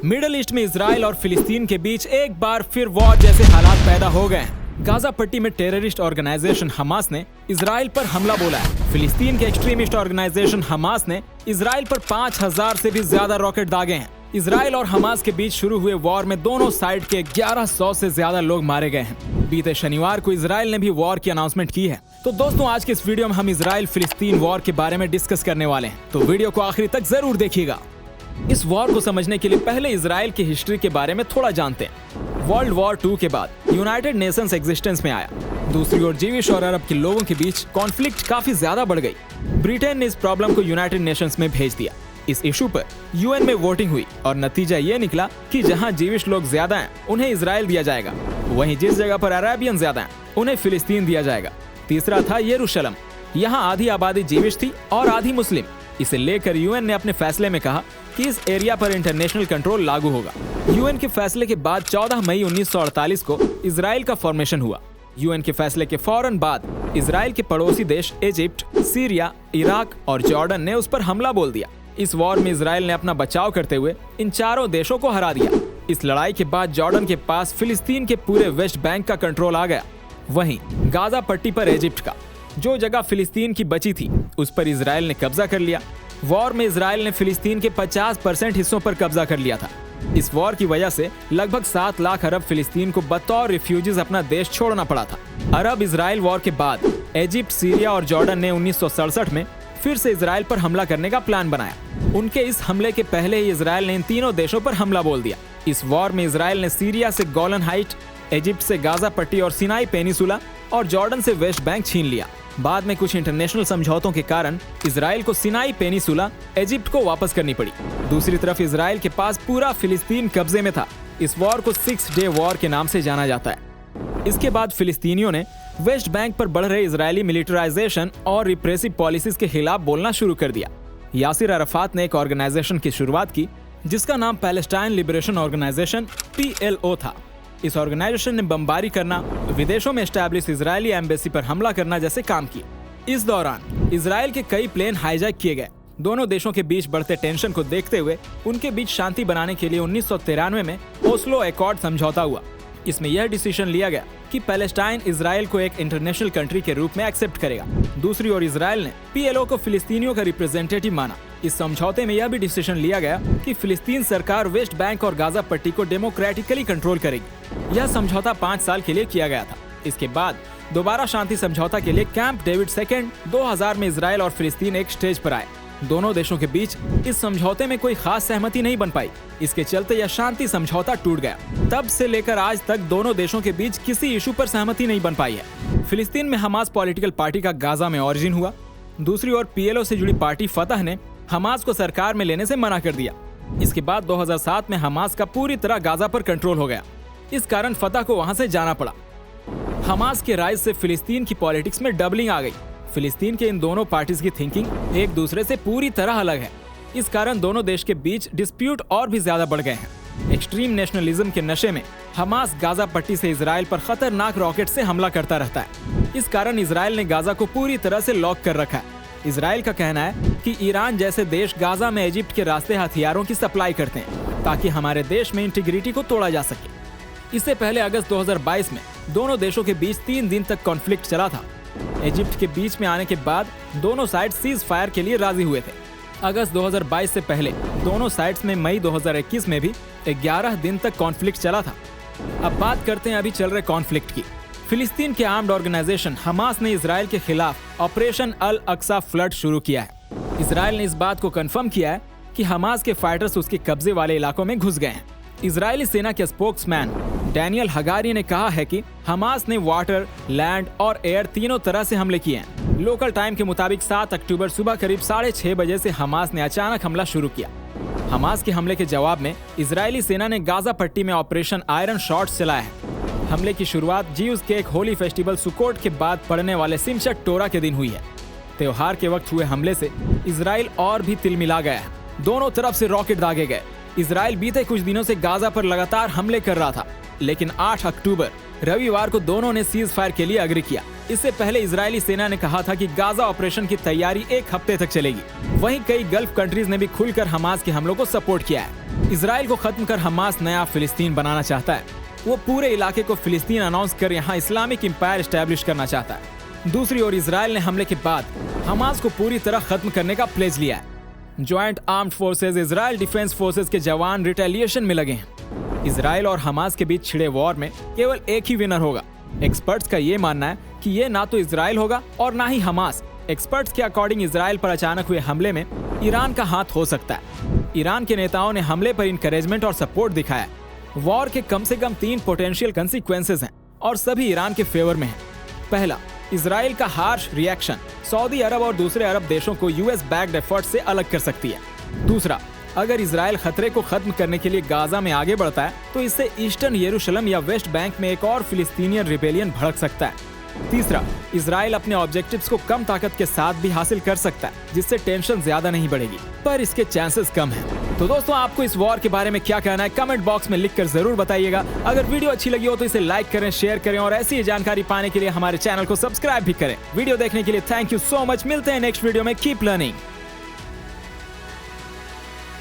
Middle east में Israel और फिलिस्तीन के बीच एक बार फिर वॉर जैसे हालात पैदा हो गए हैं। गाजा पट्टी में टेररिस्ट ऑर्गेनाइजेशन हमास ने इजराइल पर हमला बोला है। फिलिस्तीन के एक्सट्रीमिस्ट ऑर्गेनाइजेशन हमास ने इजराइल पर 5000 से भी ज्यादा रॉकेट दागे हैं। इजराइल और हमास के बीच शुरू हुए वॉर में दोनों साइड के 1100 से ज्यादा लोग मारे गए हैं। बीते शनिवार को इजराइल ने भी वॉर की अनाउंसमेंट की है। तो दोस्तों, आज के इस वीडियो में हम इजराइल फिलिस्तीन वॉर के बारे में डिस्कस करने वाले हैं, तो वीडियो को आखिरी तक जरूर देखिएगा। इस वॉर को समझने के लिए पहले इजराइल की हिस्ट्री के बारे में थोड़ा जानते हैं। वर्ल्ड वॉर 2 के बाद यूनाइटेड नेशंस एग्जिस्टेंस में आया। दूसरी ओर जीविश और अरब के लोगों के बीच कॉन्फ्लिक्ट काफी ज्यादा बढ़ गई। ब्रिटेन ने इस प्रॉब्लम को यूनाइटेड नेशंस में भेज दिया। इस इशू पर यूएन में वोटिंग हुई और नतीजा ये निकला कि जहां जीविश लोग ज्यादा हैं उन्हें इजराइल दिया जाएगा, वहीं जिस जगह पर अरेबियन ज्यादा हैं उन्हें फिलिस्तीन दिया जाएगा। तीसरा था यरूशलेम। यहाँ आधी आबादी जीविश थी और आधी मुस्लिम। इसे लेकर यूएन ने अपने फैसले में कहा कि इस एरिया पर इंटरनेशनल कंट्रोल लागू होगा। यूएन के फैसले के बाद 14 मई 1948 को इजराइल का फॉर्मेशन हुआ। यूएन के फैसले के फौरन बाद इजराइल के पड़ोसी देश इजिप्ट, सीरिया, इराक और जॉर्डन ने उस पर हमला बोल दिया। इस वॉर में इजराइल ने अपना बचाव करते हुए इन चारों देशों को हरा दिया। इस लड़ाई के बाद जॉर्डन के पास फिलिस्तीन के पूरे वेस्ट बैंक का कंट्रोल आ गया। वहीं गाजा पट्टी पर इजिप्ट का, जो जगह फिलिस्तीन की बची थी, उस पर इजराइल ने कब्जा कर लिया। वॉर में इजराइल ने फिलिस्तीन के 50% हिस्सों पर कब्जा कर लिया था। इस वॉर की वजह से लगभग 7 लाख अरब फिलिस्तीन को बतौर रिफ्यूजीज अपना देश छोड़ना पड़ा था। अरब इजराइल वॉर के बाद इजिप्ट, सीरिया और जॉर्डन ने 1967 में फिर से इजराइल पर हमला करने का प्लान बनाया। उनके इस हमले के पहले ही इजराइल ने इन तीनों देशों पर हमला बोल दिया। इस वॉर में इजराइल ने सीरिया से गोलन हाइट, इजिप्ट से गाजा पट्टी और सिनाई पेनिसुला और जॉर्डन से वेस्ट बैंक छीन लिया। बाद में कुछ इंटरनेशनल समझौतों के कारण इजराइल को सिनाई पेनिसुला इजिप्ट को वापस करनी पड़ी। दूसरी तरफ इजराइल के पास पूरा फिलिस्तीन कब्जे में था। इस वॉर को 6 डे वॉर के नाम से जाना जाता है। इसके बाद फिलिस्तीनियों ने वेस्ट बैंक पर बढ़ रहे इजरायली मिलिटराइजेशन और रिप्रेसिव पॉलिसीज के खिलाफ बोलना शुरू कर दिया। यासिर अराफात ने एक ऑर्गेनाइजेशन की शुरुआत की जिसका नाम पैलेस्टाइन लिबरेशन ऑर्गेनाइजेशन PLO था। इस ऑर्गेनाइजेशन ने बमबारी करना, विदेशों में एस्टैब्लिश इजरायली एम्बेसी पर हमला करना जैसे काम किए। इस दौरान इजराइल के कई प्लेन हाईजैक किए गए। दोनों देशों के बीच बढ़ते टेंशन को देखते हुए उनके बीच शांति बनाने के लिए 1993 में ओस्लो एकॉर्ड समझौता हुआ। इसमें यह डिसीजन लिया गया कि पैलेस्टाइन इजराइल को एक इंटरनेशनल कंट्री के रूप में एक्सेप्ट करेगा। दूसरी ओर इजराइल ने PLO को फिलिस्तीनियों का रिप्रेजेंटेटिव माना। इस समझौते में यह भी डिसीजन लिया गया कि फिलिस्तीन सरकार वेस्ट बैंक और गाजा पट्टी को डेमोक्रेटिकली कंट्रोल करेगी। यह समझौता 5 साल के लिए किया गया था। इसके बाद दोबारा शांति समझौता के लिए कैंप डेविड 2 2000 में इजराइल और फिलिस्तीन एक स्टेज पर आए। दोनों देशों के बीच इस समझौते में कोई खास सहमति नहीं बन पाई। इसके चलते यह शांति समझौता टूट गया। तब से लेकर आज तक दोनों देशों के बीच किसी इशू पर सहमति नहीं बन पाई है। फिलिस्तीन में हमास पॉलिटिकल पार्टी का गाजा में ओरिजिन हुआ। दूसरी ओर PLO से जुड़ी पार्टी फतह ने हमास को सरकार में लेने से मना कर दिया। इसके बाद 2007 में हमास का पूरी तरह गाजा पर कंट्रोल हो गया। इस कारण फतह को वहां से जाना पड़ा। हमास के राइज से फिलिस्तीन की पॉलिटिक्स में डबलिंग आ गई। फिलिस्तीन के इन दोनों पार्टीज की थिंकिंग एक दूसरे से पूरी तरह अलग है। इस कारण दोनों देश के बीच डिस्प्यूट और भी ज्यादा बढ़ गए हैं। एक्सट्रीम नेशनलिज्म के नशे में हमास गाजा पट्टी से इजराइल पर खतरनाक रॉकेट से हमला करता रहता है। इस कारण इजराइल ने गाजा को पूरी तरह से लॉक कर रखा है। इजराइल का कहना है कि ईरान जैसे देश गाजा में इजिप्ट के रास्ते हथियारों की सप्लाई करते हैं ताकि हमारे देश में इंटीग्रिटी को तोड़ा जा सके। इससे पहले अगस्त 2022 में दोनों देशों के बीच 3 दिन तक कॉन्फ्लिक्ट चला था। इजिप्ट के बीच में आने के बाद दोनों साइड सीज फायर के लिए राजी हुए थे। अगस्त 2022 से पहले दोनों साइड्स में मई 2021 में भी 11 दिन तक कॉन्फ्लिक्ट चला था। अब बात करते हैं अभी चल रहे कॉन्फ्लिक्ट की। फिलिस्तीन के आर्म्ड ऑर्गेनाइजेशन हमास ने इजराइल के खिलाफ ऑपरेशन अल अक्सा फ्लड शुरू किया है। इजराइल ने इस बात को कंफर्म किया है कि हमास के फाइटर्स उसके कब्जे वाले इलाकों में घुस गए हैं। इजरायली सेना के स्पोक्समैन डैनियल हगारी ने कहा है कि हमास ने वाटर, लैंड और एयर तीनों तरह से हमले किए हैं। लोकल टाइम के मुताबिक 7 अक्टूबर सुबह करीब 6:30 बजे से हमास ने अचानक हमला शुरू किया। हमास के हमले के जवाब में इजरायली सेना ने गाजा पट्टी में ऑपरेशन आयरन शॉट्स चलाया है। हमले की शुरुआत ज्यूज के एक होली फेस्टिवल सुकोट के बाद पड़ने वाले सिमशट टोरा के दिन हुई है। त्योहार के वक्त हुए हमले से इजराइल और भी तिलमिला गया है। दोनों तरफ से रॉकेट दागे गए। इजराइल बीते कुछ दिनों से गाजा पर लगातार हमले कर रहा था, लेकिन 8 अक्टूबर रविवार को दोनों ने सीज फायर के लिए अग्री किया। इससे पहले इजरायली सेना ने कहा था कि गाजा ऑपरेशन की तैयारी 1 हफ्ते तक चलेगी। वहीं कई गल्फ कंट्रीज ने भी खुलकर हमास के हमलों को सपोर्ट किया है। इसराइल को खत्म कर हमास नया फिलिस्तीन बनाना चाहता है। वो पूरे इलाके को फिलिस्तीन अनाउंस कर यहाँ इस्लामिक एम्पायर एस्टैब्लिश करना चाहता है। दूसरी ओर इसराइल ने हमले के बाद हमास को पूरी तरह खत्म करने का प्लेज लिया है। Joint armed forces Israel defence forces के जवान रिटेलिएशन में लगे हैं। इसराइल और हमास के बीच छिड़े वॉर में केवल एक ही विनर होगा। एक्सपर्ट्स का ये मानना है कि ये ना तो इसराइल होगा और ना ही हमास। एक्सपर्ट्स के अकॉर्डिंग इसराइल पर अचानक हुए हमले में ईरान का हाथ हो सकता है। ईरान के नेताओं ने हमले पर इनकरेजमेंट और सपोर्ट दिखाया। वॉर के कम से कम 3 पोटेंशियल कंसिक्वेंसेस हैं और सभी ईरान के फेवर में हैं। पहला, इसराइल का हार्श रिएक्शन सऊदी अरब और दूसरे अरब देशों को यूएस बैक्ड एफर्ट से अलग कर सकती है। दूसरा, अगर इसराइल खतरे को खत्म करने के लिए गाजा में आगे बढ़ता है तो इससे ईस्टर्न यरूशलेम या वेस्ट बैंक में एक और फिलिस्तीनियन रिबेलियन भड़क सकता है। तीसरा, इसराइल अपने ऑब्जेक्टिव्स को कम ताकत के साथ भी हासिल कर सकता है, जिससे टेंशन ज्यादा नहीं बढ़ेगी, पर इसके चांसेस कम हैं। तो दोस्तों, आपको इस वॉर के बारे में क्या कहना है कमेंट बॉक्स में लिखकर जरूर बताइएगा। अगर वीडियो अच्छी लगी हो तो इसे लाइक करें, शेयर करें और ऐसी ही जानकारी पाने के लिए हमारे चैनल को सब्सक्राइब भी करें। वीडियो देखने के लिए थैंक यू सो मच। मिलते हैं नेक्स्ट वीडियो में। Keep learning.